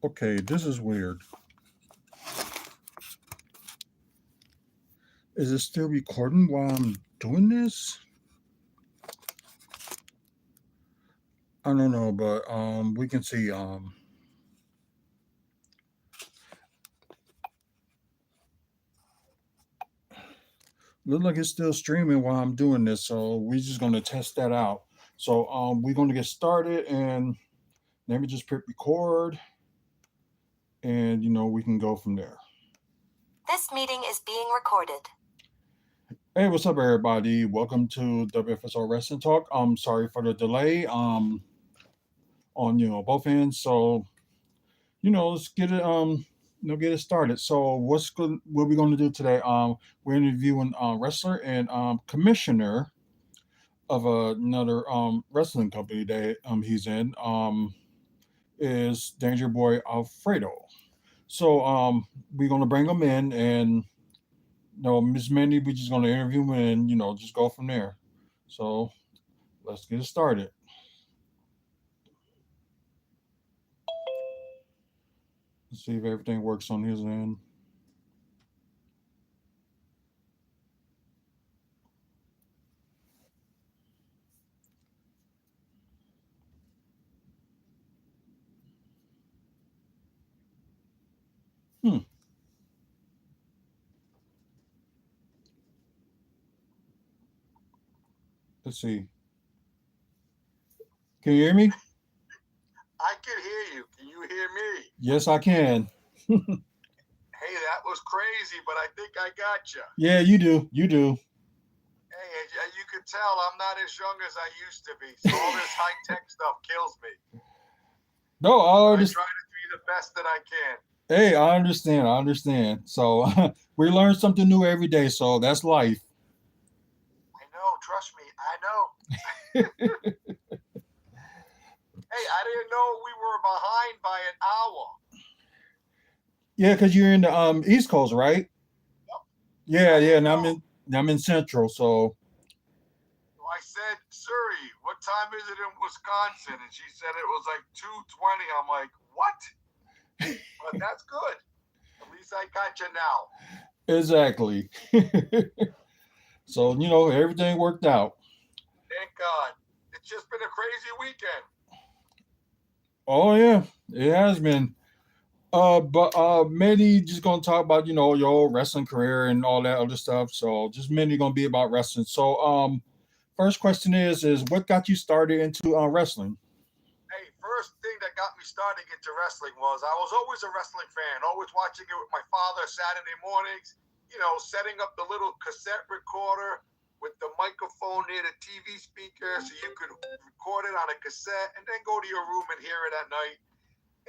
Okay, this is weird. Is it still recording while I'm doing this? I don't know, but we can see look like it's still streaming while I'm doing this, so we're just gonna test that out. So we're gonna get started and let me just hit record and we can go from there. This meeting is being recorded. Hey, what's up, everybody? Welcome to WFSO Wrestling Talk. I'm sorry for the delay on both ends. So let's get it get it started. So what's good? What we're going to do today? We're interviewing wrestler and commissioner of another wrestling company that he's in. Is Danger Boy Alfredo. So we're gonna bring him in, and Miss Mandy, we're just gonna interview him and just go from there. So let's get it started. Let's see if everything works on his end. Hmm. Let's see. Can you hear me? I can hear you. Can you hear me? Yes, I can. Hey, that was crazy, but I think I got you. Yeah, you do. You do. Hey, as you can tell, I'm not as young as I used to be. So all this high-tech stuff kills me. No, I try to be the best that I can. Hey, I understand. I understand. So we learn something new every day. So that's life. I know. Trust me. I know. Hey, I didn't know we were behind by an hour. Yeah, because you're in the East Coast, right? Yep. Yeah, and I'm in Central, so. I said, Suri, what time is it in Wisconsin? And she said it was like 2:20. I'm like, what? But that's good. At least I got you now. Exactly. So, everything worked out. Thank God. It's just been a crazy weekend. Oh yeah, it has been. But mainly just gonna talk about your wrestling career and all that other stuff. So just mainly gonna be about wrestling. So first question is what got you started into wrestling? Hey, first thing that got me starting into wrestling was I was always a wrestling fan, always watching it with my father Saturday mornings, setting up the little cassette recorder with the microphone near the TV speaker so you could record it on a cassette and then go to your room and hear it at night.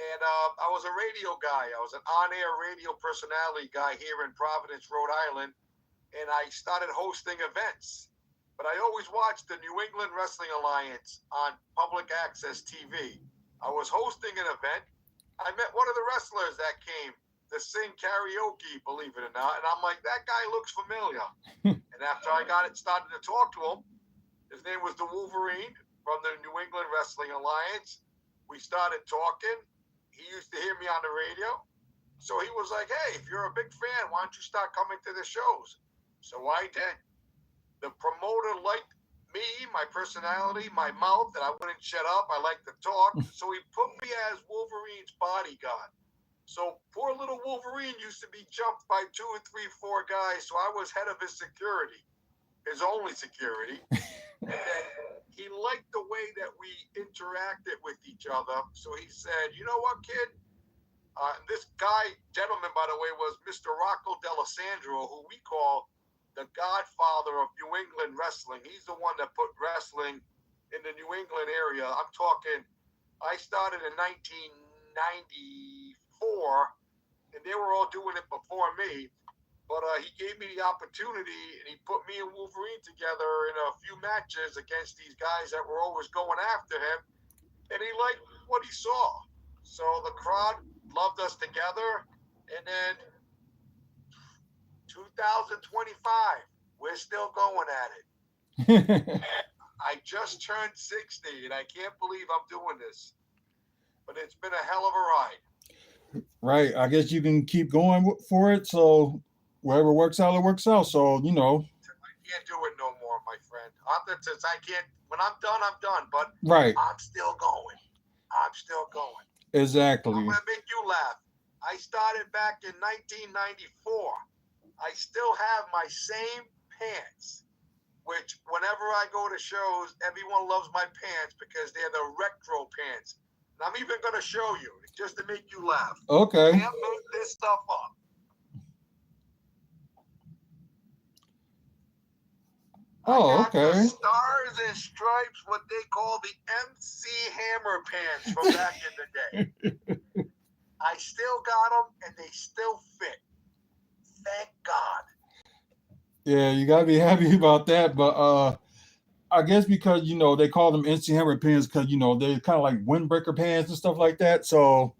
And I was a radio guy. I was an on-air radio personality guy here in Providence, Rhode Island, and I started hosting events. But I always watched the New England Wrestling Alliance on public access TV. I was hosting an event. I met one of the wrestlers that came to sing karaoke, believe it or not, and I'm like, that guy looks familiar. And after I started to talk to him, his name was the Wolverine from the New England Wrestling Alliance. We started talking. He used to hear me on the radio. So he was like, hey, if you're a big fan, why don't you start coming to the shows? So I did. The promoter liked me, my personality, my mouth, that I wouldn't shut up. I like to talk. So he put me as Wolverine's bodyguard. So poor little Wolverine used to be jumped by 2 or 3, 4 guys. So I was head of his security, his only security. And then he liked the way that we interacted with each other. So he said, you know what, kid? This gentleman, by the way, was Mr. Rocco D'Alessandro, who we call the godfather of New England wrestling. He's the one that put wrestling in the New England area. I'm talking, I started in 1994, and they were all doing it before me. But he gave me the opportunity, and he put me and Wolverine together in a few matches against these guys that were always going after him. And he liked what he saw. So the crowd loved us together. And then 2025, we're still going at it. I just turned 60, and I can't believe I'm doing this. But it's been a hell of a ride. Right. I guess you can keep going for it. So wherever works out, it works out. So I can't do it no more, my friend. Since I can't, when I'm done, I'm done. But right. I'm still going. I'm still going. I'm Exactly. gonna make you laugh. I started back in 1994. I still have my same pants, which whenever I go to shows, everyone loves my pants because they're the retro pants. And I'm even gonna show you just to make you laugh. Okay. Can't make this stuff up. I Oh, got the okay. Stars and Stripes, what they call the MC Hammer pants from back in the day. I still got them, and they still fit. Thank God. Yeah, you gotta be happy about that. But I guess because they call them NC Hammer pants because they're kind of like windbreaker pants and stuff like that. So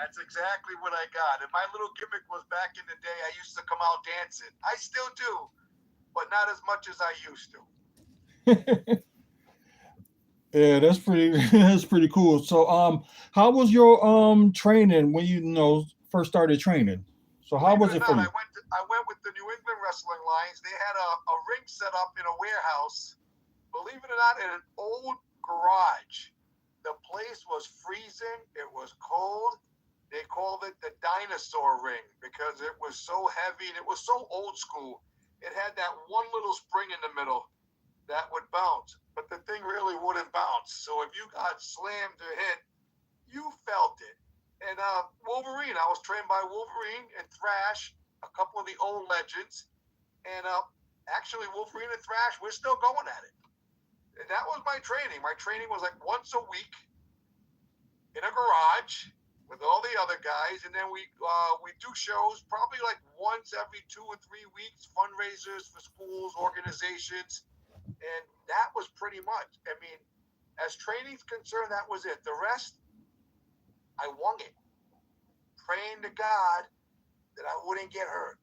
That's exactly what I got. And my little gimmick was back in the day, I used to come out dancing. I still do, but not as much as I used to. yeah, that's pretty that's pretty cool. So how was your training when first started training? So how Believe it was or it for not, you? I went with the New England Wrestling Lions. They had a ring set up in a warehouse. Believe it or not, in an old garage. The place was freezing. It was cold. They called it the dinosaur ring because it was so heavy and it was so old school. It had that one little spring in the middle that would bounce, but the thing really wouldn't bounce. So if you got slammed or hit, you felt it. And Wolverine, I was trained by Wolverine and Thrash, a couple of the old legends. And actually, Wolverine and Thrash, we're still going at it. And that was my training. My training was like once a week in a garage with all the other guys, and then we do shows probably like once every 2 or 3 weeks, fundraisers for schools, organizations, and that was pretty much. I mean, as training's concerned, that was it. The rest, I wung it, praying to God that I wouldn't get hurt.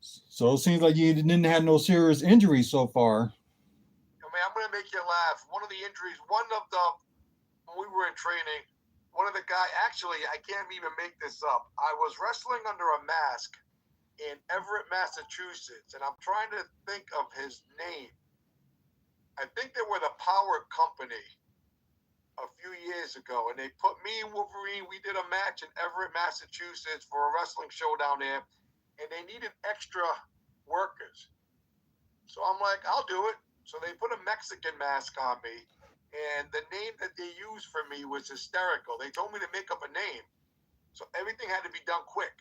So it seems like you didn't have no serious injuries so far. I mean, I'm gonna make you laugh. One of the injuries, one of the when we were in training, one of the guys, actually, I can't even make this up. I was wrestling under a mask in Everett, Massachusetts, and I'm trying to think of his name. I think they were the Power Company a few years ago, and they put me and Wolverine. We did a match in Everett, Massachusetts for a wrestling show down there, and they needed extra workers. So I'm like, I'll do it. So they put a Mexican mask on me, and the name that they used for me was hysterical. They told me to make up a name, so everything had to be done quick.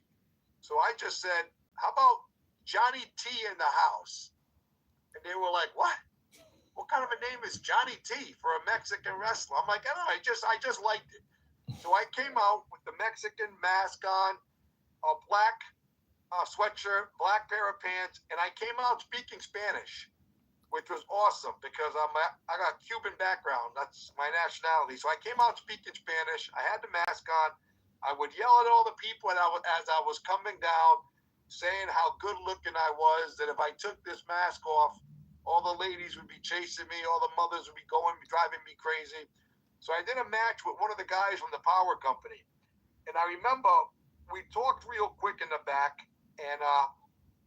So I just said, "How about Johnny T in the house?" And they were like, "What? What kind of a name is Johnny T for a Mexican wrestler?" I'm like, "I don't know. I just liked it." So I came out with the Mexican mask on, a black sweatshirt, black pair of pants, and I came out speaking Spanish, which was awesome because I got Cuban background. That's my nationality. So I came out speaking Spanish. I had the mask on. I would yell at all the people as I was coming down, saying how good looking I was. That if I took this mask off, all the ladies would be chasing me. All the mothers would be driving me crazy. So I did a match with one of the guys from the Power Company, and I remember we talked real quick in the back, and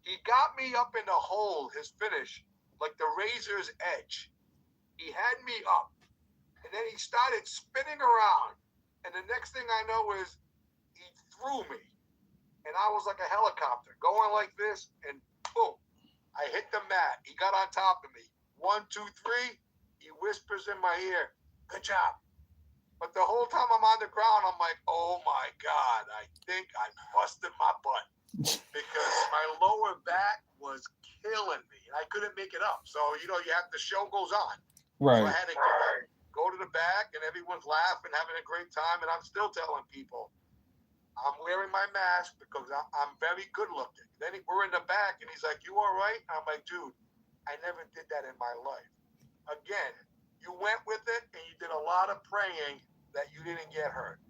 he got me up in the hole, his finish, like the razor's edge. He had me up, and then he started spinning around. And the next thing I know is he threw me, and I was like a helicopter going like this, and boom, I hit the mat. He got on top of me. 1, 2, 3. He whispers in my ear, "Good job." But the whole time I'm on the ground, I'm like, "Oh my God, I think I busted my butt." Because my lower back was killing me. I couldn't make it up. So, the show goes on. So I Right. had to go to the back, and everyone's laughing, having a great time. And I'm still telling people, I'm wearing my mask because I'm very good looking. Then we're in the back, and he's like, "You all right?" I'm like, "Dude, I never did that in my life." Again, you went with it, and you did a lot of praying that you didn't get hurt.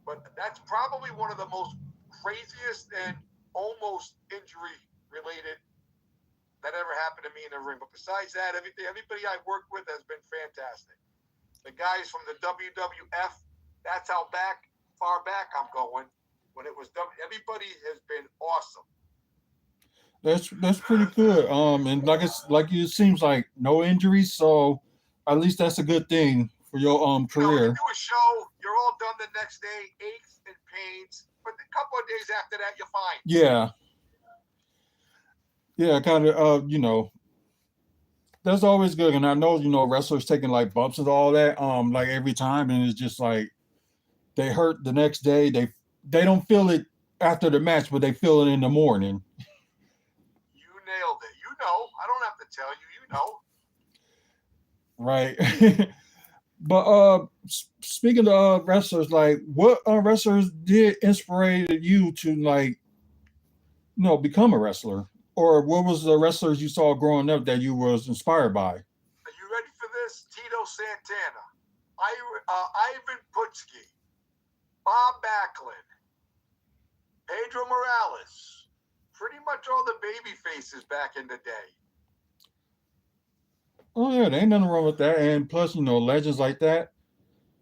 But that's probably one of the most craziest and almost injury related that ever happened to me in the ring. But besides that, everybody I worked with has been fantastic. The guys from the WWF, that's how back far back I'm going, when it was everybody has been awesome. That's pretty good. And it seems like no injuries, so at least that's a good thing for your When you career. do a show, you're all done the next day, aches and pains, but a couple of days after that, you're fine. Yeah, yeah, kind of. That's always good, and I know wrestlers taking like bumps and all that, like every time, and it's just like they hurt the next day. They don't feel it after the match, but they feel it in the morning. You nailed it. You know, I don't have to tell you. You know. Right. But speaking of wrestlers, like what wrestlers did inspire you to like become a wrestler, or what was the wrestlers you saw growing up that you was inspired by? Are you ready for this? Tito Santana, Ivan Putski, Bob Backlund, Pedro Morales, pretty much all the baby faces back in the day. Oh yeah, there ain't nothing wrong with that, and plus legends like that.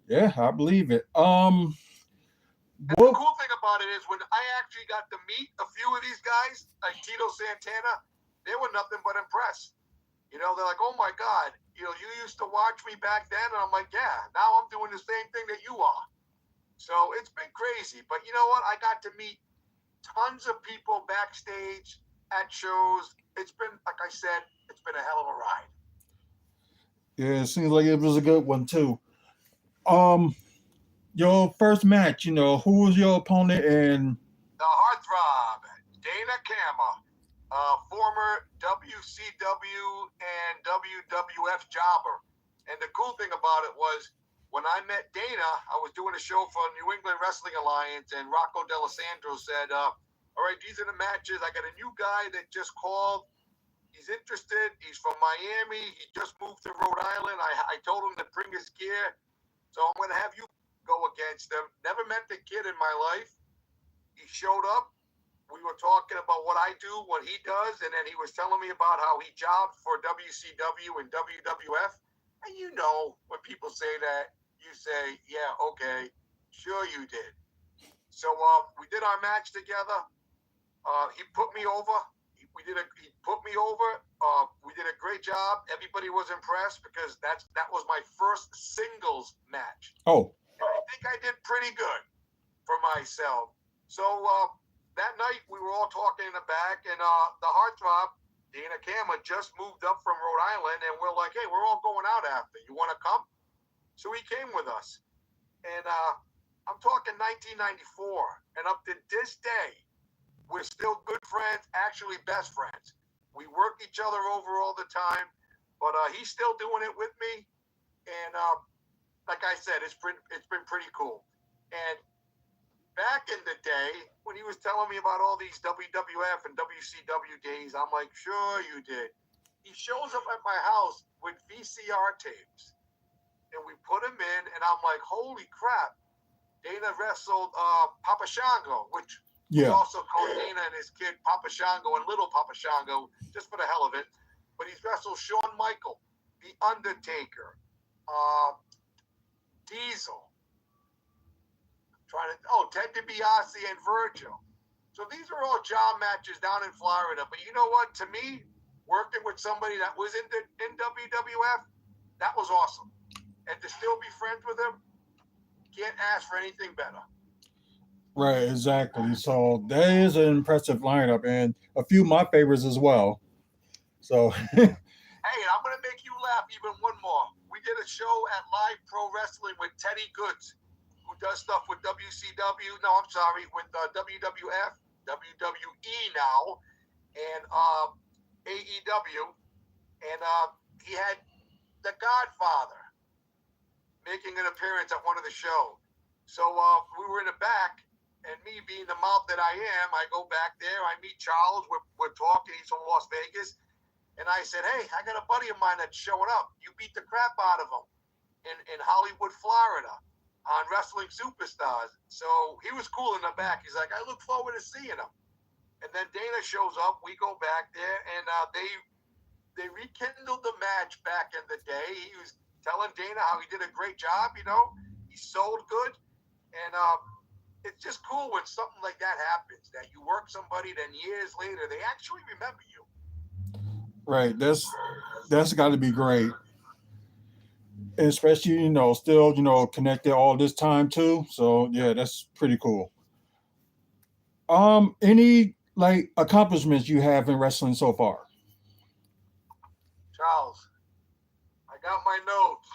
Yeah, I believe it. And What? the cool thing about it is when I actually got to meet a few of these guys, like Tito Santana, they were nothing but impressed. They're like, oh my God, you used to watch me back then. And I'm like, yeah, now I'm doing the same thing that you are. So it's been crazy. But you know what? I got to meet tons of people backstage at shows. It's been, like I said, it's been a hell of a ride. Yeah, it seems like it was a good one too. Um, your first match, who was your opponent and The heartthrob, Dana Kama, former WCW and WWF jobber. And the cool thing about it was when I met Dana, I was doing a show for New England Wrestling Alliance, and Rocco D'Alessandro said, all right, these are the matches. I got a new guy that just called. He's interested. He's from Miami. He just moved to Rhode Island. I told him to bring his gear. So I'm going to have you go against him. Never met the kid in my life. He showed up. We were talking about what I do, what he does, and then he was telling me about how he jobbed for WCW and WWF. And when people say that, you say, yeah, okay, sure you did. So we did our match together. He put me over. He put me over. We did a great job. Everybody was impressed because that was my first singles match. oh, And I think I did pretty good for myself. So that night we were all talking in the back, and the heartthrob, Dana Kama, just moved up from Rhode Island, and we're like, hey, we're all going out after. You want to come? So he came with us. And I'm talking 1994, and up to this day, we're still good friends, actually best friends. We work each other over all the time, but he's still doing it with me. And like I said, it's been pretty cool. And back in the day, when he was telling me about all these WWF and WCW days, I'm like, sure you did. He shows up at my house with VCR tapes, and we put him in, and I'm like, holy crap. Dana wrestled Papa Shango, which we also call Dana and his kid Papa Shango and Little Papa Shango, just for the hell of it. But he's wrestled Shawn Michael, The Undertaker, Diesel, Ted DiBiase and Virgil. So these are all job matches down in Florida. But you know what? To me, working with somebody that was in WWF, that was awesome. And to still be friends with him, can't ask for anything better. Right, exactly. So that is an impressive lineup, and a few of my favorites as well. So, hey, I'm going to make you laugh even one more. We did a show at Live Pro Wrestling with Teddy Goods, who does stuff with WCW. No, I'm sorry, with WWF, WWE now, and AEW. And he had The Godfather making an appearance at one of the shows. So we were in the back. And me being the mouth that I am, I go back there. I meet Charles. We're talking. He's from Las Vegas. And I said, hey, I got a buddy of mine that's showing up. You beat the crap out of him in Hollywood, Florida on Wrestling Superstars. So he was cool in the back. He's like, I look forward to seeing him. And then Dana shows up. We go back there. And they rekindled the match back in the day. He was telling Dana how he did a great job, He sold good. And it's just cool when something like that happens. That you work somebody, then years later they actually remember you. Right. That's got to be great, and especially still connected all this time too. So yeah, that's pretty cool. Any like accomplishments you have in wrestling so far? Charles, I got my notes.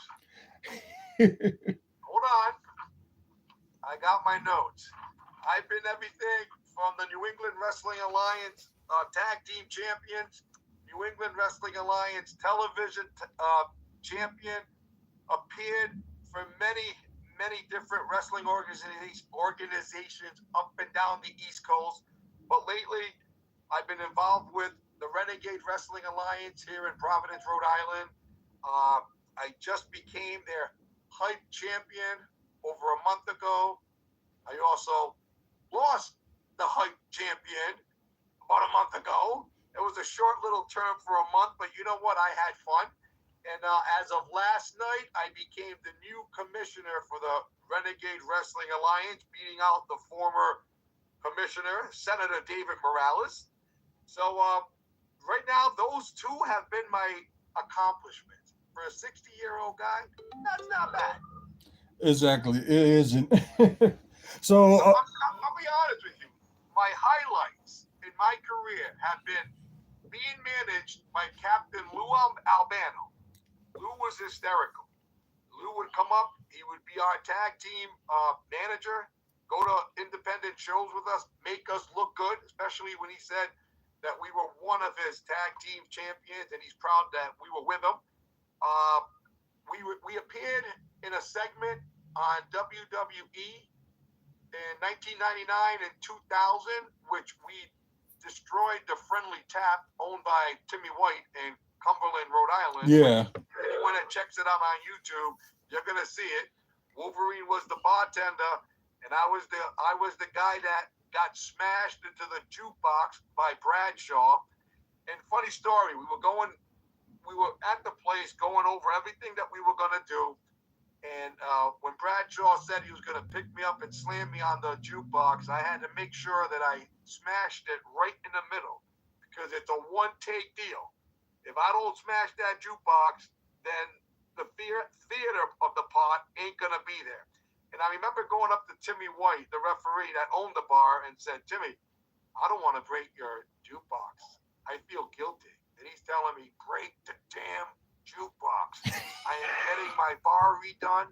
Hold on. I got my notes. I've been everything from the New England Wrestling Alliance Tag Team Champions, New England Wrestling Alliance Television Champion, appeared for many different wrestling organizations up and down the East Coast. But lately, I've been involved with the Renegade Wrestling Alliance here in Providence, Rhode Island. I just became their hype champion over a month ago. I also lost the hype champion about a month ago. It was a short little term for a month, but you know what? I had fun. And as of last night, I became the new commissioner for the Renegade Wrestling Alliance, beating out the former commissioner, Senator David Morales. So right now, those two have been my accomplishments. For a 60-year-old guy, that's not bad. Exactly, it isn't. So I'll be honest with you. My highlights in my career have been being managed by Captain Lou Albano. Lou was hysterical. Lou would come up. He would be our tag team manager, go to independent shows with us, make us look good, especially when he said that we were one of his tag team champions, and he's proud that we were with him. We appeared in a segment on WWE in 1999 and 2000, which we destroyed the Friendly Tap, owned by Timmy White in Cumberland, Rhode Island. yeah, Anyone that checks it out on YouTube, you're gonna see it. Wolverine was the bartender, and I was the guy that got smashed into the jukebox by Bradshaw. And funny story, we were at the place going over everything that we were gonna do. And when Bradshaw said he was going to pick me up and slam me on the jukebox, I had to make sure that I smashed it right in the middle because it's a one-take deal. If I don't smash that jukebox, then the theater of the part ain't going to be there. And I remember going up to Timmy White, the referee that owned the bar, and said, Timmy, I don't want to break your jukebox. I feel guilty. And he's telling me, break the damn jukebox. I am getting my bar redone,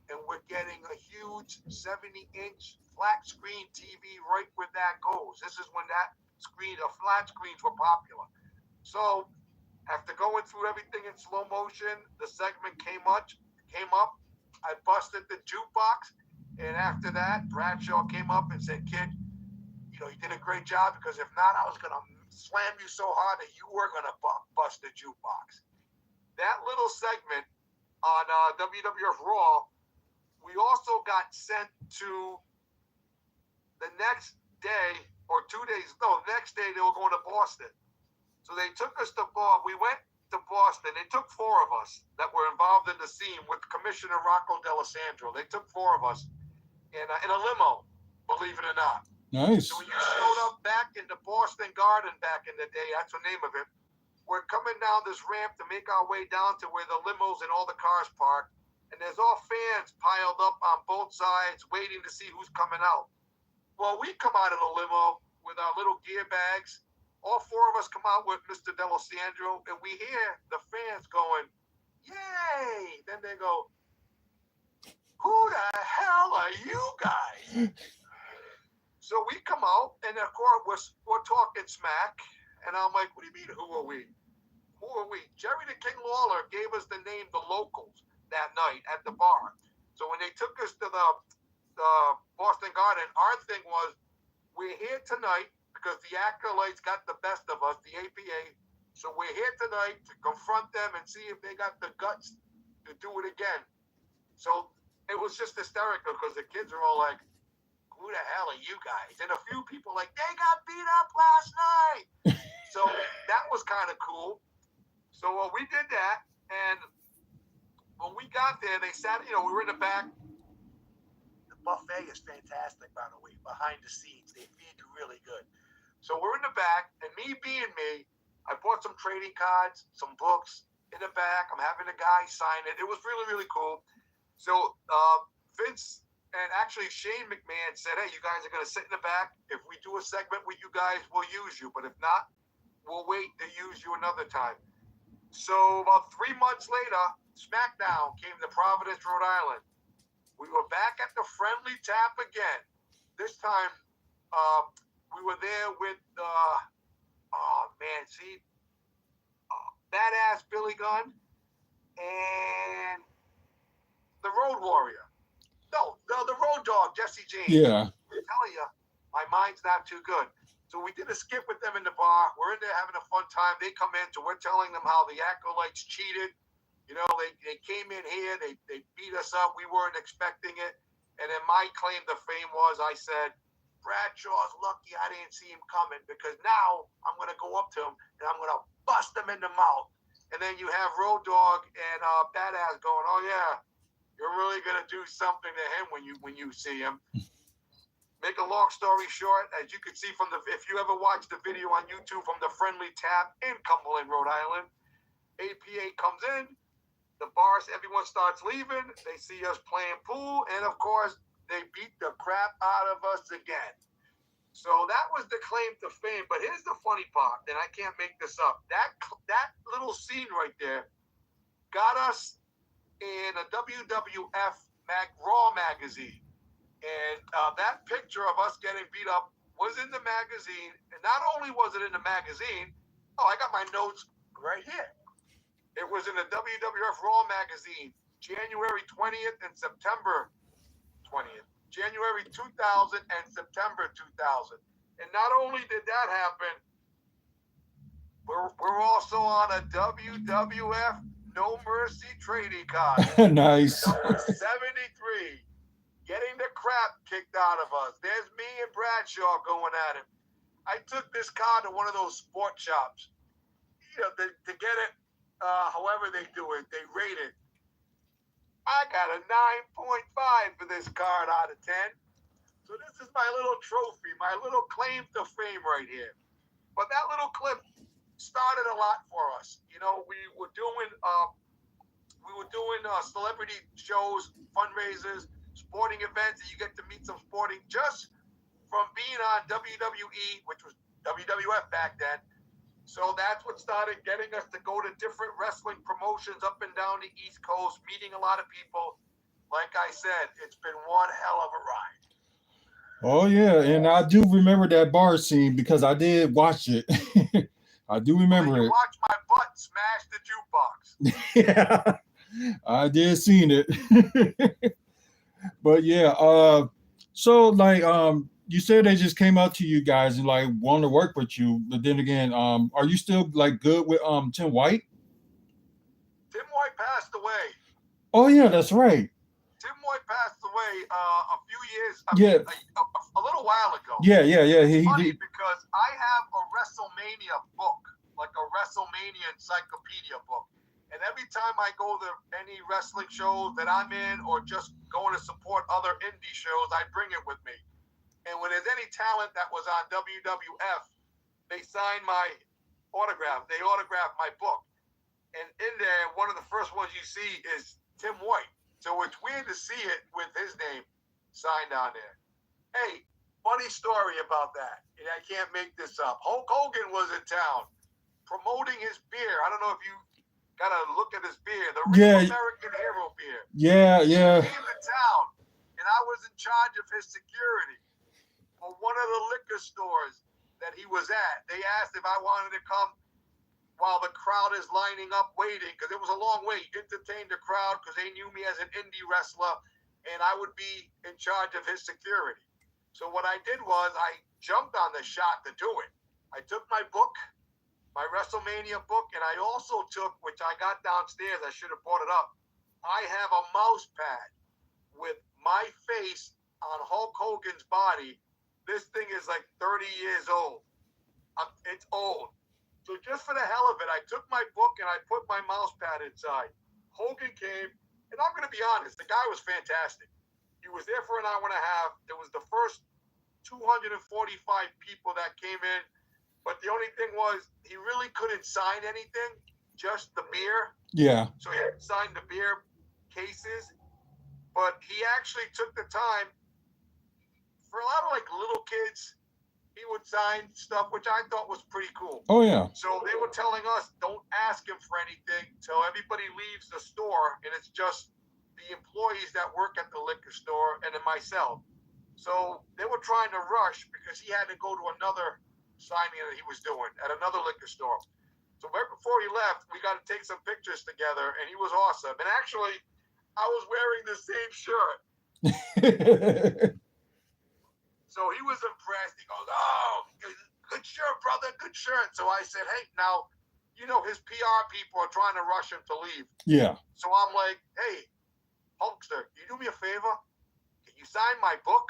and we're getting a huge 70-inch flat screen TV right where that goes. This is when the flat screens were popular. So after going through everything in slow motion, the segment came up. I busted the jukebox, and after that, Bradshaw came up and said, kid, you did a great job, because if not, I was going to slam you so hard that you were going to bust the jukebox. That little segment on WWF Raw, we also got sent to the next day, or 2 days, no, the next day they were going to Boston. So they took us to Boston. We went to Boston. They took four of us that were involved in the scene with Commissioner Rocco D'Alessandro. They took four of us in a limo, believe it or not. nice. So when you showed up back in the Boston Garden back in the day, that's the name of it, we're coming down this ramp to make our way down to where the limos and all the cars park. And there's all fans piled up on both sides waiting to see who's coming out. Well, we come out of the limo with our little gear bags. All four of us come out with Mr. D'Alessandro, and we hear the fans going, yay! Then they go, who the hell are you guys? So we come out, and of course, we're talking smack. And I'm like, what do you mean, who are we? Who are we? Jerry the King Lawler gave us the name The Locals that night at the bar. So when they took us to the Boston Garden, our thing was, we're here tonight because the Acolytes got the best of us, the APA. So we're here tonight to confront them and see if they got the guts to do it again. So it was just hysterical because the kids are all like, who the hell are you guys? And a few people like, they got beat up last night. So that was kind of cool. So we did that, and when we got there, they sat, we were in the back. The buffet is fantastic, by the way. Behind the scenes, they feed you really good. So we're in the back, and me being me, I bought some trading cards, some books in the back. I'm having a guy sign it. It was really, really cool. So Vince and actually Shane McMahon said, hey, you guys are going to sit in the back. If we do a segment with you guys, we'll use you. But if not, we'll wait to use you another time. So about 3 months later, SmackDown came to Providence, Rhode Island. We were back at the Friendly Tap again. This time, we were there with, badass Billy Gunn and the Road Warrior. No, the Road Dog, Jesse James. Yeah. I'm telling you, my mind's not too good. So we did a skit with them in the bar. We're in there having a fun time. They come in, so we're telling them how the Acolytes cheated. You know, they came in here, they beat us up. We weren't expecting it. And then my claim to fame was I said, Bradshaw's lucky I didn't see him coming because now I'm going to go up to him and I'm going to bust him in the mouth. And then you have Road Dog and Badass going, oh, yeah, you're really going to do something to him when you see him. Make a long story short, as you can see from if you ever watched the video on YouTube from the Friendly Tap in Cumberland, Rhode Island, APA comes in, the bars, everyone starts leaving, they see us playing pool, and of course, they beat the crap out of us again. So that was the claim to fame, but here's the funny part, and I can't make this up. That little scene right there got us in a WWF Raw magazine. And that picture of us getting beat up was in the magazine. And not only was it in the magazine, I got my notes right here. It was in the WWF Raw magazine, January 20th and September 20th. January 2000 and September 2000. And not only did that happen, we're also on a WWF No Mercy trading card. Nice. Number 73. Getting the crap kicked out of us. There's me and Bradshaw going at it. I took this car to one of those sports shops, to get it however they do it. They rate it. I got a 9.5 for this card out of 10. So this is my little trophy, my little claim to fame right here. But that little clip started a lot for us. You know, we were doing celebrity shows, fundraisers, sporting events, and you get to meet some sporting just from being on WWE, which was WWF back then. So that's what started getting us to go to different wrestling promotions up and down the East Coast, meeting a lot of people. Like I said, it's been one hell of a ride. Oh yeah, and I do remember that bar scene because I did watch it. I do remember it. Watch my butt smash the jukebox. Yeah, I did seen it. But yeah, so like you said they just came out to you guys and like want to work with you, but then again, are you still like good with Tim White? Tim White passed away. Oh yeah, that's right. Tim White passed away a few years, a little while ago. Yeah. It's funny because I have a WrestleMania book, like a WrestleMania encyclopedia book. And every time I go to any wrestling shows that I'm in or just going to support other indie shows, I bring it with me. And when there's any talent that was on WWF, they sign my autograph. They autograph my book. And in there, one of the first ones you see is Tim White. So it's weird to see it with his name signed on there. Hey, funny story about that. And I can't make this up. Hulk Hogan was in town promoting his beer. I don't know if you got to look at his beer. The Real American Hero beer. Yeah. He came to town, and I was in charge of his security for one of the liquor stores that he was at. They asked if I wanted to come while the crowd is lining up waiting, because it was a long wait, entertain the crowd because they knew me as an indie wrestler, and I would be in charge of his security. So what I did was I jumped on the shot to do it. I took my book, my WrestleMania book, and I also took, which I got downstairs, I should have brought it up, I have a mouse pad with my face on Hulk Hogan's body. This thing is like 30 years old. It's old. So just for the hell of it, I took my book and I put my mouse pad inside. Hogan came, and I'm going to be honest, the guy was fantastic. He was there for an hour and a half. It was the first 245 people that came in, but the only thing was he really couldn't sign anything, just the beer. Yeah. So he had signed the beer cases, but he actually took the time for a lot of like little kids. He would sign stuff, which I thought was pretty cool. Oh yeah. So they were telling us, don't ask him for anything till everybody leaves the store, and it's just the employees that work at the liquor store and then myself. So they were trying to rush because he had to go to another signing that he was doing at another liquor store. So right before he left, we got to take some pictures together, and he was awesome. And actually, I was wearing the same shirt. So he was impressed. He goes, "Oh, good shirt, brother, good shirt." So I said, "Hey, now, you know, his PR people are trying to rush him to leave." Yeah. So I'm like, "Hey, Hulkster, can you do me a favor? Can you sign my book?"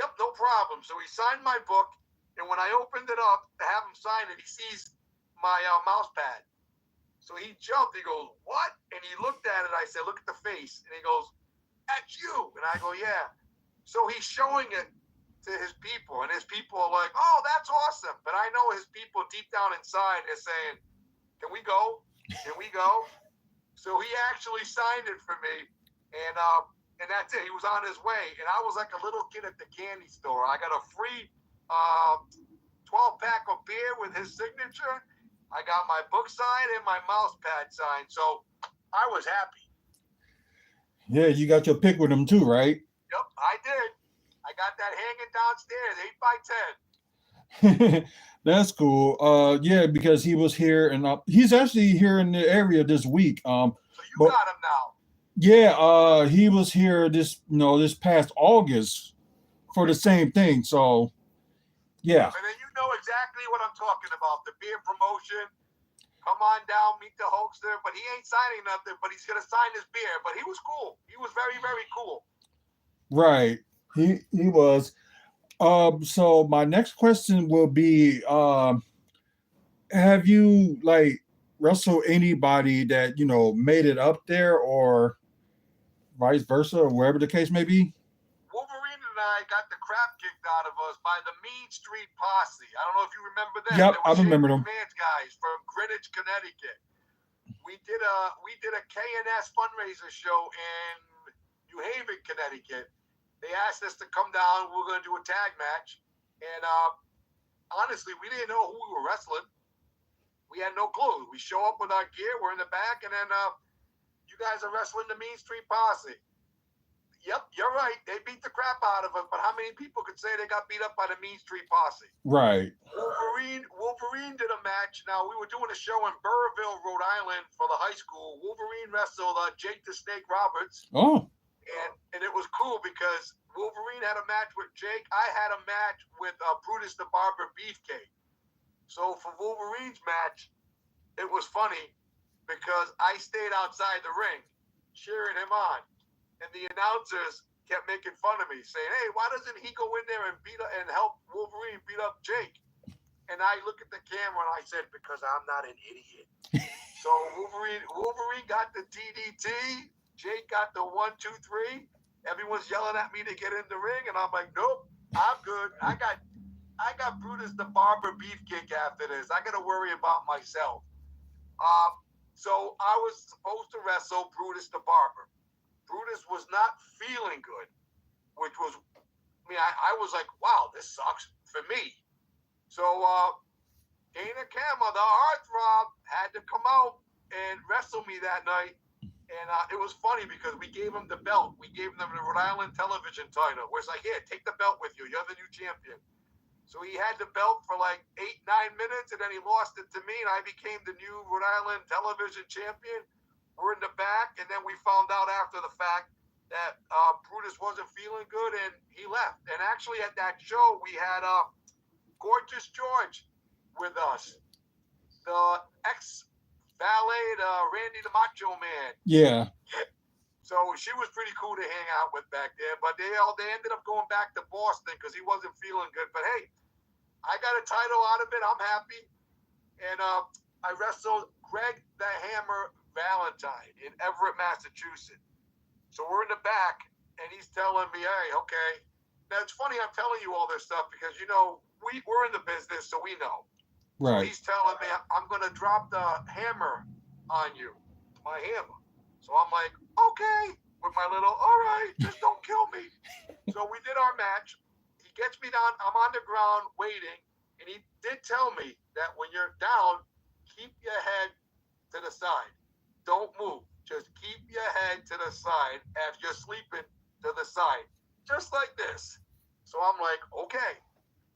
"Yep, no problem." So he signed my book, and when I opened it up to have him sign it, he sees my mouse pad. So he jumped. He goes, "What?" And he looked at it. I said, "Look at the face." And he goes, "That's you." And I go, "Yeah." So he's showing it to his people, and his people are like, "Oh, that's awesome." But I know his people deep down inside are saying, "Can we go? Can we go?" So he actually signed it for me, and that's it. He was on his way, and I was like a little kid at the candy store. I got a free 12-pack of beer with his signature. I got my book signed and my mouse pad signed, so I was happy. Yeah, you got your pic with him too, right? Yep, I did. I got that hanging downstairs, 8x10. That's cool. Yeah, because he was here and he's actually here in the area this week. So you But got him now. yeah, he was here this past August for the same thing. So yeah. And then you know exactly what I'm talking about. The beer promotion. Come on down, meet the Hulkster. But he ain't signing nothing, but he's going to sign his beer. But he was cool. He was very, very cool. Right. He was. So my next question will be, have you like wrestled anybody that made it up there, or vice versa, or wherever the case may be? Wolverine and I got the crap kicked out of us by the Mean Street Posse. I don't know if you remember them. Yep, They I were remember them. Man's guys from Greenwich, Connecticut. We did a K&S fundraiser show in New Haven, Connecticut. They asked us to come down. We were going to do a tag match, and honestly, we didn't know who we were wrestling. We had no clue. We show up with our gear. We're in the back, and then you guys are wrestling the Mean Street Posse. Yep, you're right. They beat the crap out of us, but how many people could say they got beat up by the Mean Street Posse? Right. Wolverine did a match. Now, we were doing a show in Burrville, Rhode Island for the high school. Wolverine wrestled Jake the Snake Roberts. Oh. And it was cool because Wolverine had a match with Jake. I had a match with Brutus the Barber Beefcake. So for Wolverine's match, it was funny because I stayed outside the ring cheering him on. And the announcers kept making fun of me, saying, "Hey, why doesn't he go in there and help Wolverine beat up Jake?" And I look at the camera and I said, "Because I'm not an idiot." So Wolverine got the DDT. Jake got the 1, 2, 3. Everyone's yelling at me to get in the ring, and I'm like, "Nope, I'm good. I got Brutus the Barber Beefcake after this. I got to worry about myself." So I was supposed to wrestle Brutus the Barber. Brutus was not feeling good, which was, I was like, "Wow, this sucks for me." So Dana Kama, the heartthrob, had to come out and wrestle me that night. And it was funny because we gave him the belt. We gave him the Rhode Island television title. Where it's like, "Here, take the belt with you. You're the new champion." So he had the belt for like 8-9 minutes, and then he lost it to me, and I became the new Rhode Island television champion. We're in the back, and then we found out after the fact that Brutus wasn't feeling good, and he left. And actually at that show, we had Gorgeous George with us, the ex-valet, Randy the Macho Man. Yeah. So she was pretty cool to hang out with back there, but they ended up going back to Boston because he wasn't feeling good. But hey, I got a title out of it. I'm happy. And I wrestled Greg the Hammer Valentine in Everett, Massachusetts. So we're in the back, and he's telling me, hey, okay. Now it's funny I'm telling you all this stuff because we're in the business, so we know. So Right. he's telling me I'm gonna drop the hammer on you, my hammer. So I'm like, okay, with my little, all right, just don't kill me. So we did our match. He gets me down. I'm on the ground waiting, and he did tell me that when you're down, keep your head to the side. Don't move. Just keep your head to the side as you're sleeping to the side, just like this. So I'm like, okay.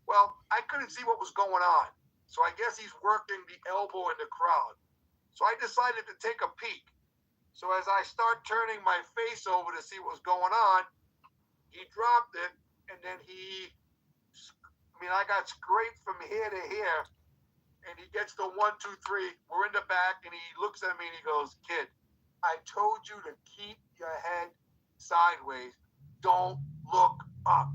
Well, I couldn't see what was going on. So I guess he's working the elbow in the crowd. So I decided to take a peek. So as I start turning my face over to see what was going on, he dropped it, and then I got scraped from here to here, and he gets the 1, 2, 3. We're in the back, and he looks at me and he goes, kid, I told you to keep your head sideways. Don't look up.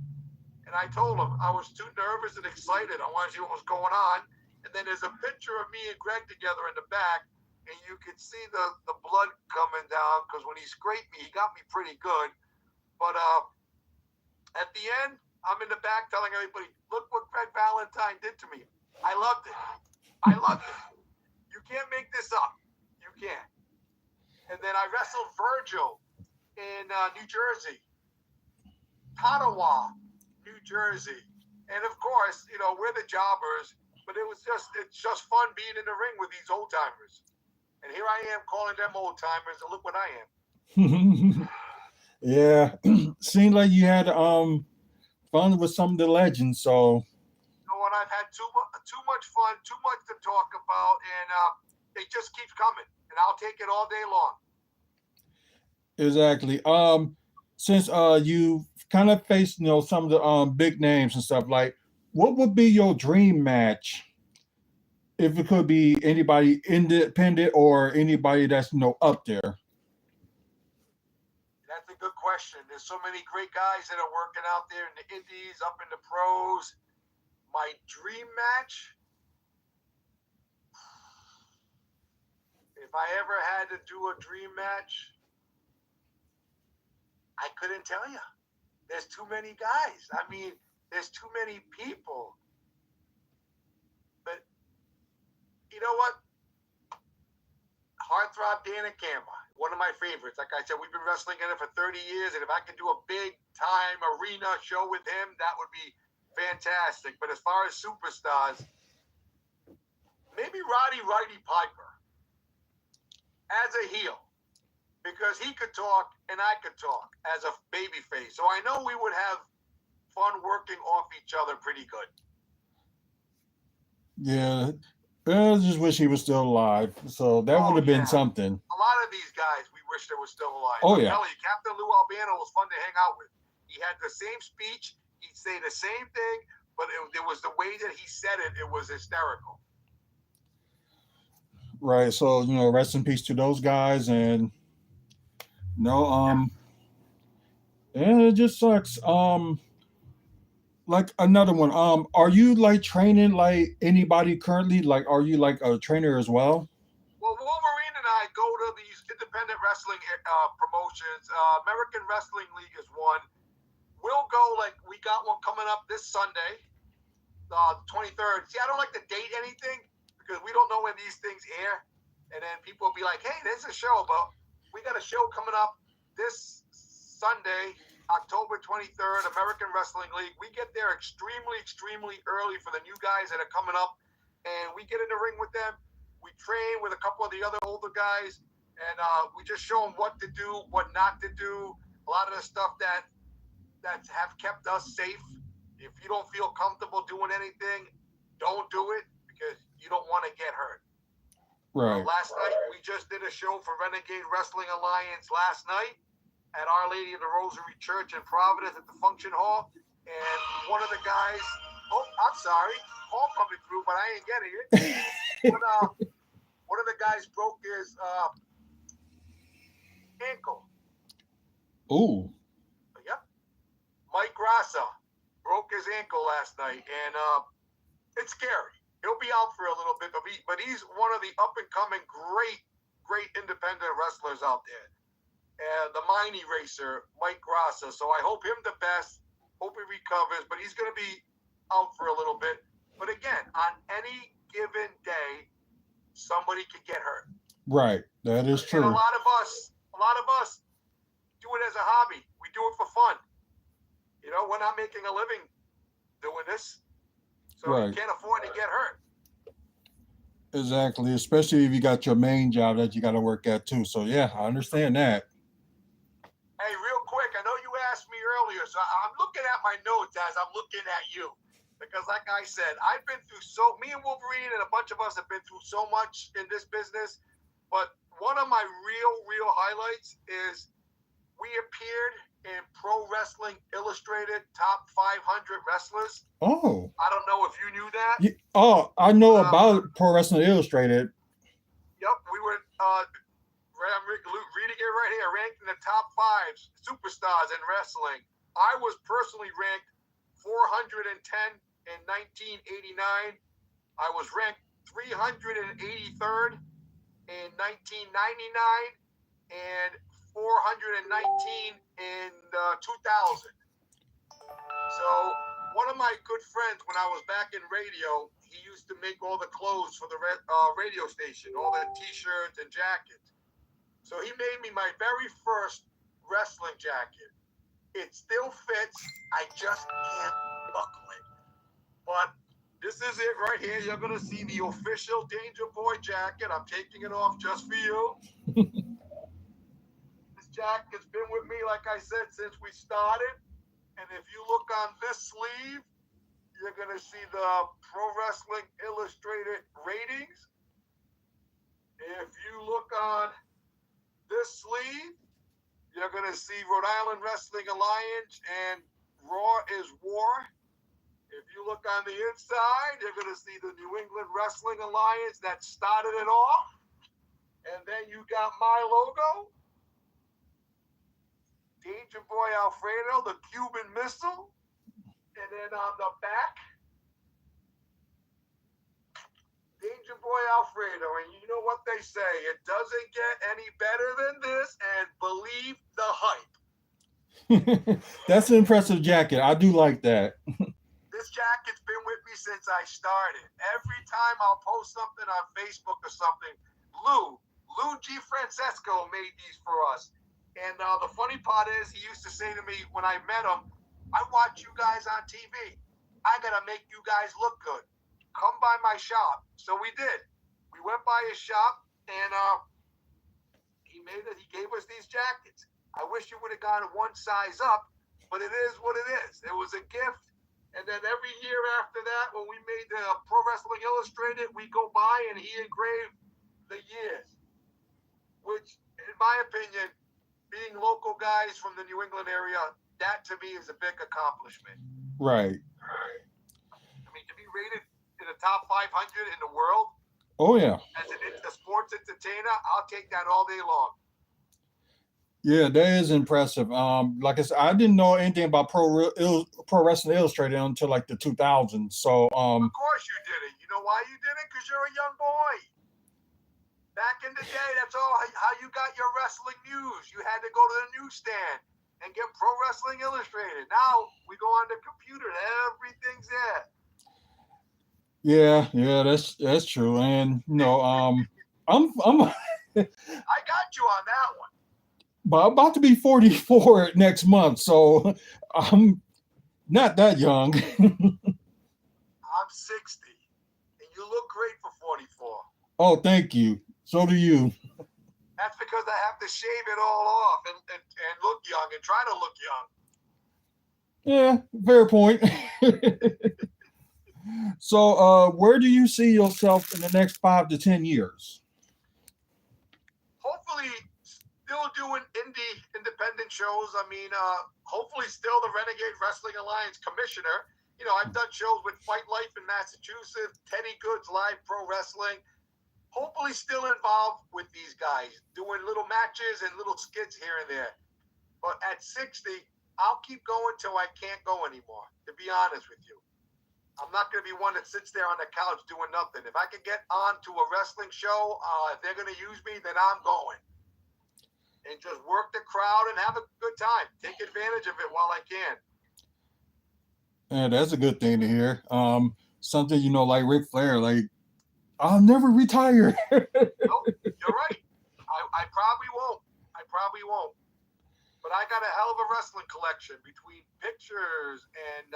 And I told him I was too nervous and excited. I wanted to see what was going on. And then there's a picture of me and Greg together in the back, and you could see the blood coming down because when he scraped me, he got me pretty good. But at the end, I'm in the back telling everybody, look what Greg Valentine did to me. I loved it. I loved it. You can't make this up. You can't. And then I wrestled Virgil in New Jersey, Ottawa, New Jersey. And of course, we're the jobbers, but it's just fun being in the ring with these old timers. And here I am calling them old timers, and look what I am. Yeah. Seemed like you had fun with some of the legends, so You know what? I've had too much fun, too much to talk about, and it just keeps coming, and I'll take it all day long. exactly. Since you kind of faced some of the big names and stuff, like what would be your dream match if it could be anybody independent or anybody that's up there? That's a good question. There's so many great guys that are working out there in the indies, up in the pros. My dream match, if I ever had to do a dream match, I couldn't tell you. There's too many guys. I mean, there's too many people. But you know what? Heartthrob Dana Camera, one of my favorites. Like I said, we've been wrestling in it for 30 years, and if I could do a big time arena show with him, that would be fantastic. But as far as superstars, maybe Roddy Righty Piper as a heel, because he could talk and I could talk as a babyface. So I know we would have fun working off each other pretty good. Yeah. I just wish he was still alive. So that would have been something. A lot of these guys, we wish they were still alive. Oh, I'm yeah. telling you, Captain Lou Albano was fun to hang out with. He had the same speech. He'd say the same thing, but it was the way that he said it. It was hysterical. Right. So, rest in peace to those guys. And and it just sucks. Like another one. Are you like training like anybody currently? Like, are you like a trainer as well? Well, Wolverine and I go to these independent wrestling promotions. American Wrestling League is one. We'll go, like, we got one coming up this Sunday, the 23rd. See, I don't like to date anything because we don't know when these things air. And then people will be like, hey, there's a show, but we got a show coming up this Sunday, October 23rd, American Wrestling League. We get there extremely, extremely early for the new guys that are coming up, and we get in the ring with them. We train with a couple of the other older guys, and we just show them what to do, what not to do, a lot of the stuff that have kept us safe. If you don't feel comfortable doing anything, don't do it because you don't want to get hurt. Right. Last night, we just did a show for Renegade Wrestling Alliance last night at Our Lady of the Rosary Church in Providence at the function hall. And one of the guys, I'm sorry, call coming through, but I ain't getting it. But, one of the guys broke his ankle. Ooh. Yep. Mike Grassa broke his ankle last night, and it's scary. He'll be out for a little bit, but he's one of the up-and-coming great independent wrestlers out there. the Miney racer, Mike Grassa. So I hope him the best. Hope he recovers, but he's going to be out for a little bit. But again, on any given day, somebody could get hurt. Right. That is true. And a lot of us do it as a hobby. We do it for fun. You know, we're not making a living doing this. So Right. you can't afford to get hurt. Exactly. Especially if you got your main job that you got to work at too. So yeah, I understand that. Hey, real quick, I know you asked me earlier, so I'm looking at my notes as I'm looking at you. Because like I said, I've been through me and Wolverine and a bunch of us have been through so much in this business. But one of my real highlights is we appeared in Pro Wrestling Illustrated Top 500 Wrestlers. Oh. I don't know if you knew that. I know about Pro Wrestling Illustrated. Yep, we were I'm reading it right here, ranked in the top 5 superstars in wrestling. I was personally ranked 410 in 1989. I was ranked 383rd in 1999 and 419 in 2000. So one of my good friends, when I was back in radio, he used to make all the clothes for the radio station, all the T-shirts and jackets. So he made me my very first wrestling jacket. It still fits. I just can't buckle it. But this is it right here. You're going to see the official Danger Boy jacket. I'm taking it off just for you. This jacket's been with me, like I said, since we started. And if you look on this sleeve, you're going to see the Pro Wrestling Illustrated ratings. If you look on this sleeve, you're going to see Rhode Island Wrestling Alliance and Raw is War. If you look on the inside, you're going to see the New England Wrestling Alliance that started it off. And then you got my logo, Danger Boy Alfredo, the Cuban Missile. And then on the back, Danger Boy Alfredo. And you know what they say, it doesn't get any better than this, and believe the hype. That's an impressive jacket. I do like that. This jacket's been with me since I started. Every time I'll post something on Facebook or something, Lou G. Francesco made these for us. And the funny part is, he used to say to me when I met him, I watch you guys on TV. I got to make you guys look good. Come by my shop. So we did. We went by his shop, and he gave us these jackets. I wish you would have gone one size up, but it is what it is. It was a gift. And then every year after that, when we made the Pro Wrestling Illustrated, we go by and he engraved the years. Which, in my opinion, being local guys from the New England area, that to me is a big accomplishment. Right. I mean, to be rated in the top 500 in the world. Oh yeah. As a sports entertainer, I'll take that all day long. Yeah, that is impressive. Like I said, I didn't know anything about Pro Wrestling Illustrated until like the 2000s. So of course you did it. You know why you did it? Because you're a young boy. Back in the day, that's all how you got your wrestling news. You had to go to the newsstand and get Pro Wrestling Illustrated. Now we go on the computer and everything's there. Yeah, that's true. And you know, I'm I got you on that one. But I'm about to be 44 next month, so I'm not that young. I'm 60, and you look great for 44. Oh, thank you. So do you. That's because I have to shave it all off and look young and try to look young. Yeah, fair point. So, where do you see yourself in the next 5 to 10 years? Hopefully, still doing independent shows. I mean, hopefully still the Renegade Wrestling Alliance commissioner. You know, I've done shows with Fight Life in Massachusetts, Teddy Good's Live Pro Wrestling. Hopefully still involved with these guys, doing little matches and little skits here and there. But at 60, I'll keep going till I can't go anymore, to be honest with you. I'm not going to be one that sits there on the couch doing nothing. If I can get on to a wrestling show, if they're going to use me, then I'm going. and just work the crowd and have a good time. Take advantage of it while I can. And that's a good thing to hear. Something, like Ric Flair, like, I'll never retire. Nope, you're right. I probably won't. I probably won't. But I got a hell of a wrestling collection between pictures and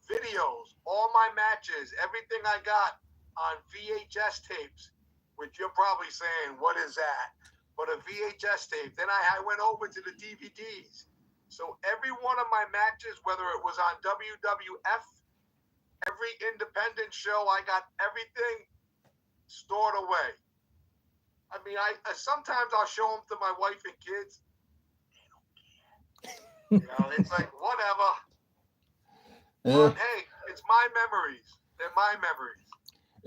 videos, all my matches, everything I got on VHS tapes, which you're probably saying, what is that? But a VHS tape. Then I went over to the DVDs. So every one of my matches, whether it was on WWF, every independent show, I got everything stored away. I mean, I sometimes I'll show them to my wife and kids. It's like, whatever. But hey, it's my memories. They're my memories.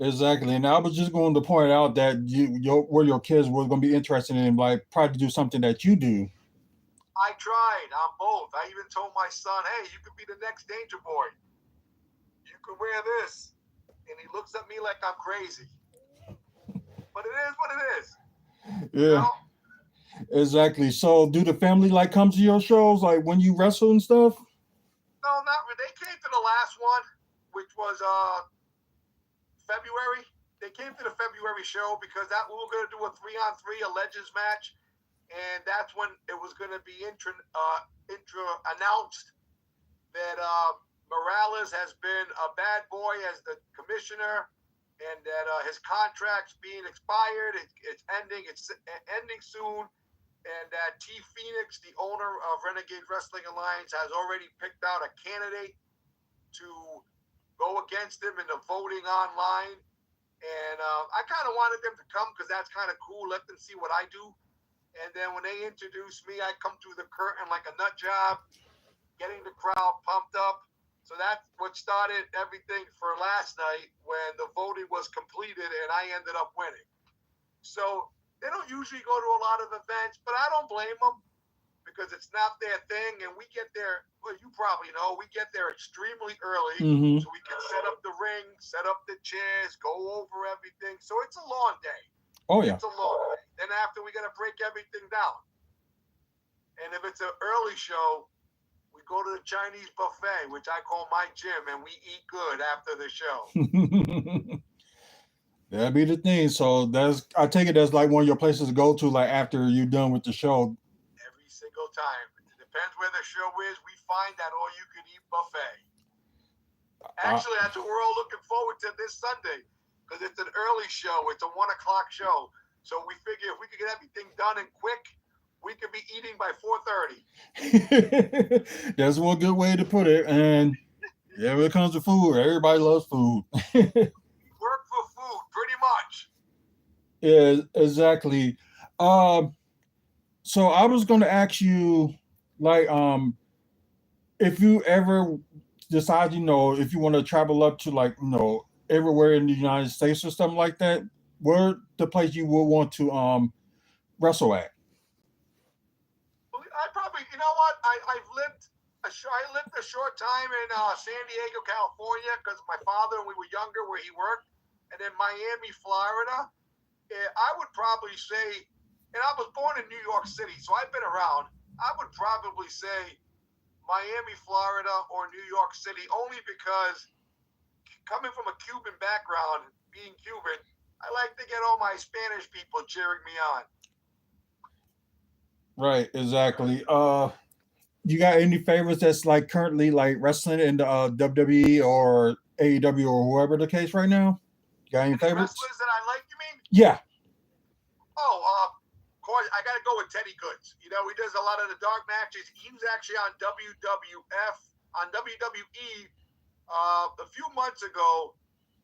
Exactly. And I was just going to point out that your kids were going to be interested in, like, probably do something that you do. I tried on both. I even told my son, hey, you could be the next Danger Boy. You could wear this. And he looks at me like I'm crazy. But it is what it is. Yeah. Exactly. So do the family like come to your shows, like when you wrestle and stuff? No, not really. They came to the last one, which was February. They came to the February show because we were going to do a 3-on-3, a Legends match. And that's when it was going to be announced that Morales has been a bad boy as the commissioner, and that his contract's being expired. It's ending. It's ending soon. And that T Phoenix, the owner of Renegade Wrestling Alliance, has already picked out a candidate to go against him in the voting online. And I kind of wanted them to come because that's kind of cool. Let them see what I do. And then when they introduce me, I come through the curtain like a nut job, getting the crowd pumped up. So that's what started everything for last night when the voting was completed and I ended up winning. So they don't usually go to a lot of events, but I don't blame them because it's not their thing. And we get there, well, you probably know, we get there extremely early so we can set up the ring, set up the chairs, go over everything. So it's a long day. Oh, yeah. It's a long day. Then after we got to break everything down. And if it's an early show, we go to the Chinese buffet, which I call my gym, and we eat good after the show. That'd be the thing. So I take it that's like one of your places to go to, like after you're done with the show. Every single time. It depends where the show is. We find that all-you-can-eat buffet. Actually, that's what we're all looking forward to this Sunday because it's an early show. It's a 1 o'clock show. So we figure if we could get everything done and quick, we could be eating by 4:30. That's one good way to put it. And yeah, when it comes to food, everybody loves food. Work for food, pretty much. Yeah, exactly. So I was going to ask you, like, if you ever decide, if you want to travel up to, like, everywhere in the United States or something like that, where the place you would want to wrestle at? I probably, you know what? I lived a short time in San Diego, California, because my father, when we were younger, where he worked, and then Miami, Florida. I would probably say, and I was born in New York City, so I've been around. I would probably say Miami, Florida, or New York City, only because coming from a Cuban background, being Cuban, I like to get all my Spanish people cheering me on. Right, exactly. You got any favorites that's like currently like wrestling in the WWE or AEW or whoever the case right now? Got any favorites? Wrestlers that I like, you mean? Yeah. Oh, of course, I got to go with Teddy Goods. He does a lot of the dark matches. He was actually on WWE a few months ago,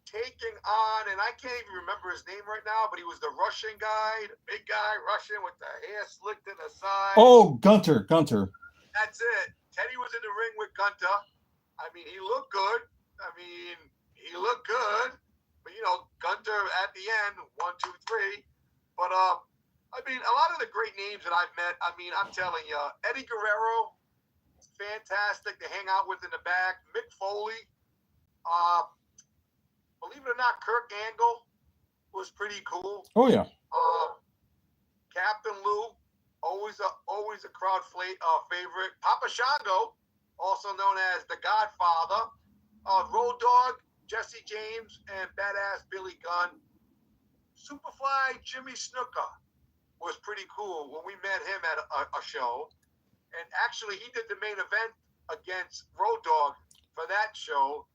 taking on, and I can't even remember his name right now, but he was the Russian guy, the big guy, Russian with the hair slicked to the side. Oh, Gunter. That's it. Teddy was in the ring with Gunter. I mean, he looked good. But, Gunter at the end, 1, 2, 3. But, I mean, a lot of the great names that I've met, I mean, I'm telling you, Eddie Guerrero, fantastic to hang out with in the back. Mick Foley. Believe it or not, Kurt Angle was pretty cool. Oh, yeah. Captain Lou. always a crowd favorite. Papa Shango, also known as the Godfather, Road Dogg, Jesse James, and Badass Billy Gunn. Superfly Jimmy Snuka was pretty cool when we met him at a show. And actually, he did the main event against Road Dogg for that show.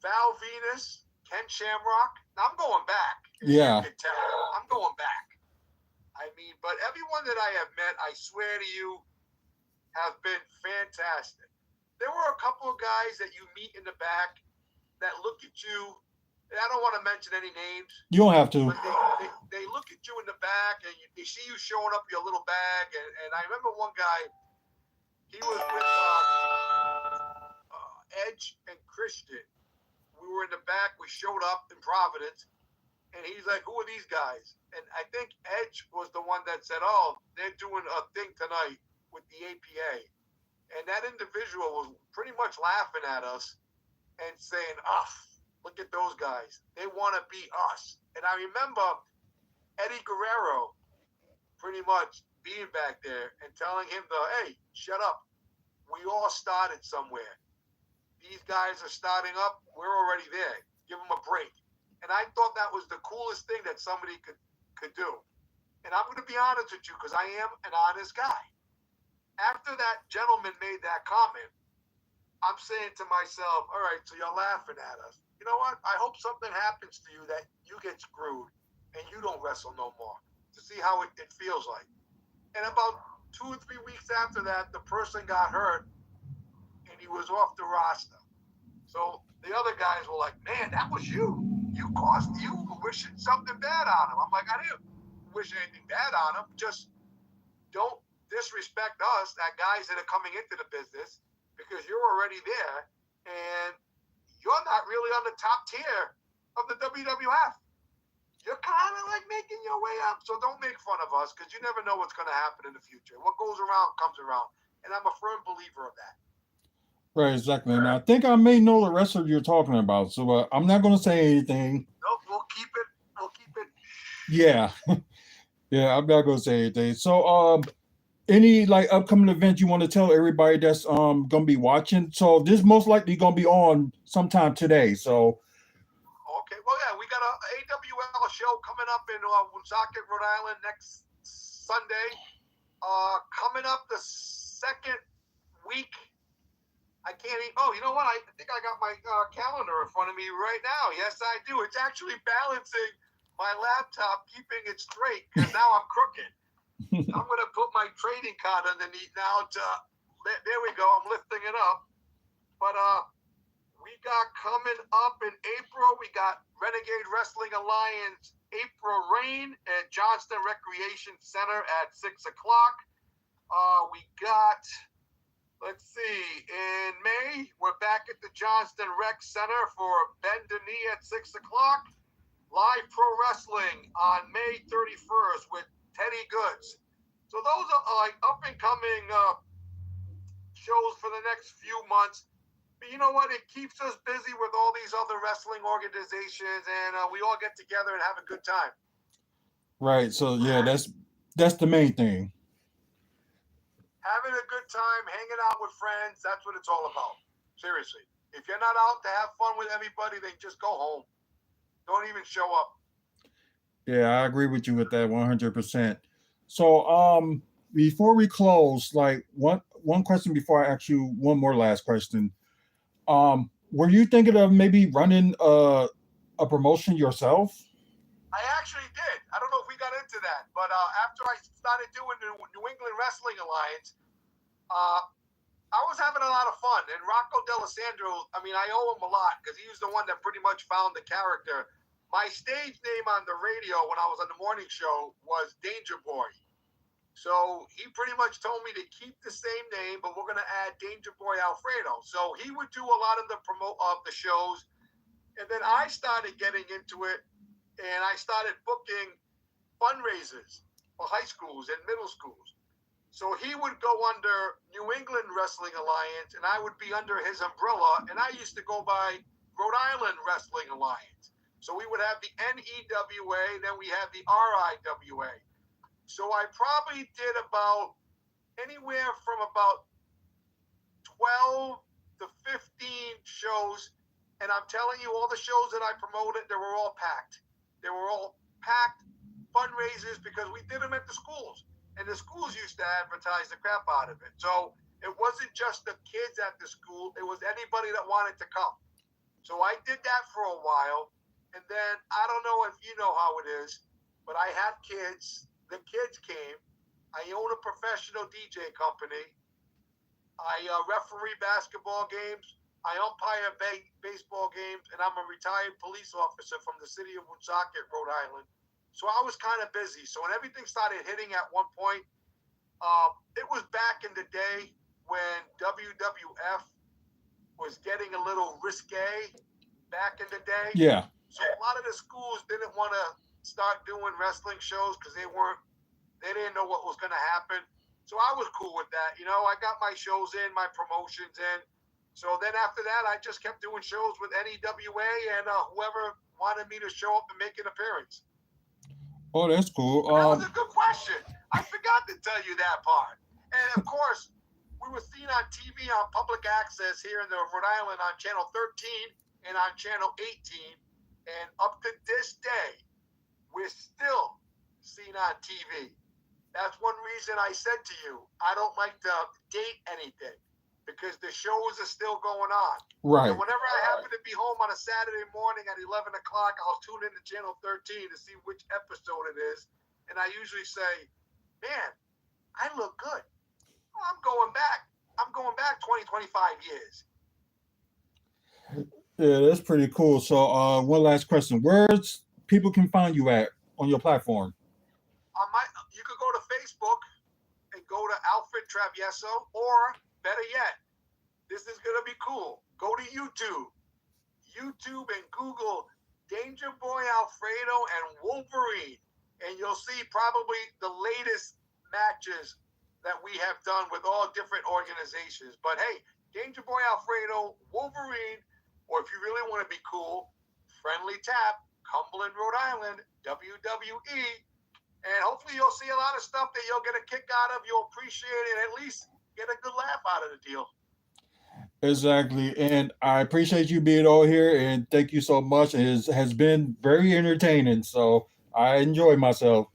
Val Venus, Ken Shamrock. Now, I'm going back. Yeah. You can tell. I'm going back. I mean, but everyone that I have met, I swear to you, have been fantastic. There were a couple of guys that you meet in the back that look at you. And I don't want to mention any names. You don't have to. But they look at you in the back and they see you showing up your little bag. And I remember one guy, he was with Edge and Christian. We were in the back. We showed up in Providence. And he's like, who are these guys? And I think Edge was the one that said, oh, they're doing a thing tonight with the APA. And that individual was pretty much laughing at us and saying, look at those guys. They want to be us. And I remember Eddie Guerrero pretty much being back there and telling him, hey, shut up. We all started somewhere. These guys are starting up. We're already there. Give them a break. And I thought that was the coolest thing that somebody could do. And I'm going to be honest with you because I am an honest guy. After that gentleman made that comment, I'm saying to myself, all right, so you're laughing at us. You know what? I hope something happens to you that you get screwed and you don't wrestle no more to see how it feels like. And about 2 or 3 weeks after that, the person got hurt and he was off the roster. So the other guys were like, man, that was you. You were wishing something bad on him. I'm like, I didn't wish anything bad on him. Just don't disrespect us, that guys that are coming into the business, because you're already there and you're not really on the top tier of the WWF. You're kind of like making your way up. So don't make fun of us because you never know what's going to happen in the future. What goes around comes around. And I'm a firm believer of that. Right, exactly. And I think I may know the rest of you're talking about, so I'm not going to say anything. Nope, we'll keep it. Yeah, yeah, I'm not going to say anything. So, any like upcoming events you want to tell everybody that's going to be watching? So this most likely going to be on sometime today. So. Okay, well, yeah, we got a AWL show coming up in Woonsocket, Rhode Island next Sunday. Coming up the second week. I can't even. Oh, you know what? I think I got my calendar in front of me right now. Yes, I do. It's actually balancing my laptop, keeping it straight, because now I'm crooked. I'm going to put my trading card underneath now. There we go. I'm lifting it up. But we got coming up in April, we got Renegade Wrestling Alliance April Rain at Johnston Recreation Center at 6 o'clock. We got... Let's see, in May, we're back at the Johnston Rec Center for Bend the Knee at 6 o'clock. Live Pro Wrestling on May 31st with Teddy Goods. So those are like up-and-coming shows for the next few months. But you know what? It keeps us busy with all these other wrestling organizations, and we all get together and have a good time. Right, so yeah, that's the main thing. Having a good time, hanging out with friends, that's what it's all about. Seriously. If you're not out to have fun with everybody, then just go home. Don't even show up. Yeah, I agree with you with that 100%. So before we close, like one question before I ask you one more last question. Were you thinking of maybe running a promotion yourself? I actually did. I don't know if we got into that, but after I started doing the New England Wrestling Alliance, I was having a lot of fun. And Rocco D'Alessandro, I mean, I owe him a lot because he was the one that pretty much found the character. My stage name on the radio when I was on the morning show was Danger Boy. So he pretty much told me to keep the same name, but we're going to add Danger Boy Alfredo. So he would do a lot of the shows. And then I started getting into it. And I started booking fundraisers for high schools and middle schools. So he would go under New England Wrestling Alliance, and I would be under his umbrella. And I used to go by Rhode Island Wrestling Alliance. So we would have the NEWA, then we had the RIWA. So I probably did about anywhere from about 12 to 15 shows. And I'm telling you, all the shows that I promoted, they were all packed. They were all packed fundraisers because we did them at the schools. And the schools used to advertise the crap out of it. So it wasn't just the kids at the school, it was anybody that wanted to come. So I did that for a while. And then I don't know if you know how it is, but I had kids. The kids came. I own a professional DJ company. I referee basketball games. I umpire baseball games, and I'm a retired police officer from the city of Woonsocket, Rhode Island. So I was kind of busy. So when everything started hitting at one point, it was back in the day when WWF was getting a little risque back in the day. Yeah. So a lot of the schools didn't want to start doing wrestling shows because they didn't know what was going to happen. So I was cool with that. You know, I got my shows in, my promotions in. So then after that, I just kept doing shows with NEWA and whoever wanted me to show up and make an appearance. Oh, that's cool. That was a good question. I forgot to tell you that part. And of course, we were seen on TV on public access here in the Rhode Island on Channel 13 and on Channel 18. And up to this day, we're still seen on TV. That's one reason I said to you, I don't like to date anything because the shows are still going on. Right. And whenever I happen to be home on a Saturday morning at 11 o'clock, I'll tune into Channel 13 to see which episode it is. And I usually say, man, I look good. Well, I'm going back 20, 25 years. Yeah, that's pretty cool. So one last question. Where's people can find you at on your platform? You could go to Facebook and go to Alfred Travieso, or better yet, this is going to be cool. Go to YouTube and Google Danger Boy Alfredo and Wolverine, and you'll see probably the latest matches that we have done with all different organizations. But hey, Danger Boy Alfredo, Wolverine, or if you really want to be cool, Friendly Tap, Cumberland, Rhode Island, WWE. And hopefully you'll see a lot of stuff that you'll get a kick out of. You'll appreciate it, and at least get a good laugh out of the deal. Exactly. And I appreciate you being over here, and thank you so much. It has been very entertaining. So I enjoy myself.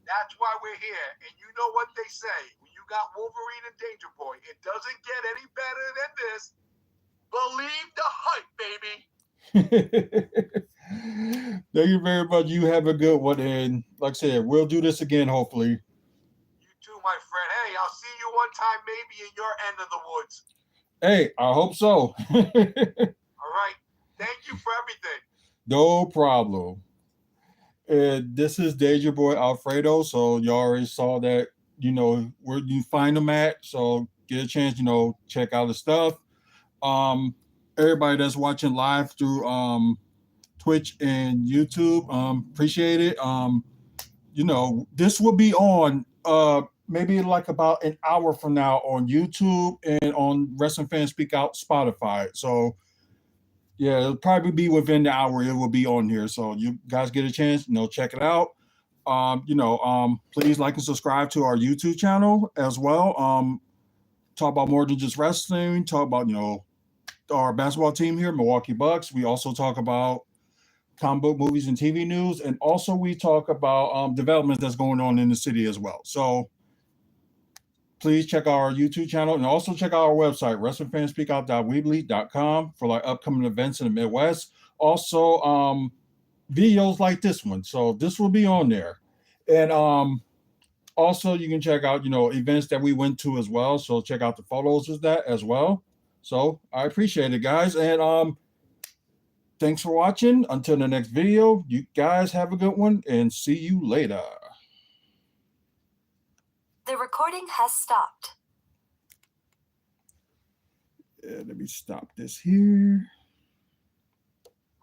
That's why we're here. And you know what they say. When you got Wolverine and Danger Boy, it doesn't get any better than this. Believe the hype, baby. Thank you very much. You have a good one. And like I said, we'll do this again, hopefully. You too, my friend. Hey, I'll see you one time maybe in your end of the woods. Hey, I hope so. All right. Thank you for everything. No problem. And this is Danger Boy Alfredo. So you already saw that, where you find them at. So get a chance, check out the stuff. Everybody that's watching live through Twitch and YouTube, appreciate it. This will be on maybe like about an hour from now on YouTube and on Wrestling Fans Speak Out Spotify. So yeah, it'll probably be within the hour. It will be on here. So you guys get a chance, check it out. Please like and subscribe to our YouTube channel as well. Talk about more than just wrestling. Talk about, our basketball team here, Milwaukee Bucks. We also talk about comic book movies and TV news. And also we talk about developments that's going on in the city as well. So please check out our YouTube channel and also check out our website, wrestlingfanspeakout.weebly.com, for like upcoming events in the Midwest. Also, videos like this one. So this will be on there. And also you can check out, events that we went to as well. So check out the photos of that as well. So I appreciate it, guys. And thanks for watching. Until the next video, you guys have a good one and see you later. The recording has stopped. Let me stop this here.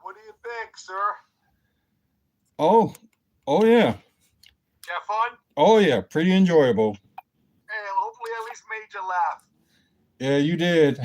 What do you think, sir? Oh yeah. Have fun? Oh yeah, pretty enjoyable. Hey, hopefully at least made you laugh. Yeah, you did.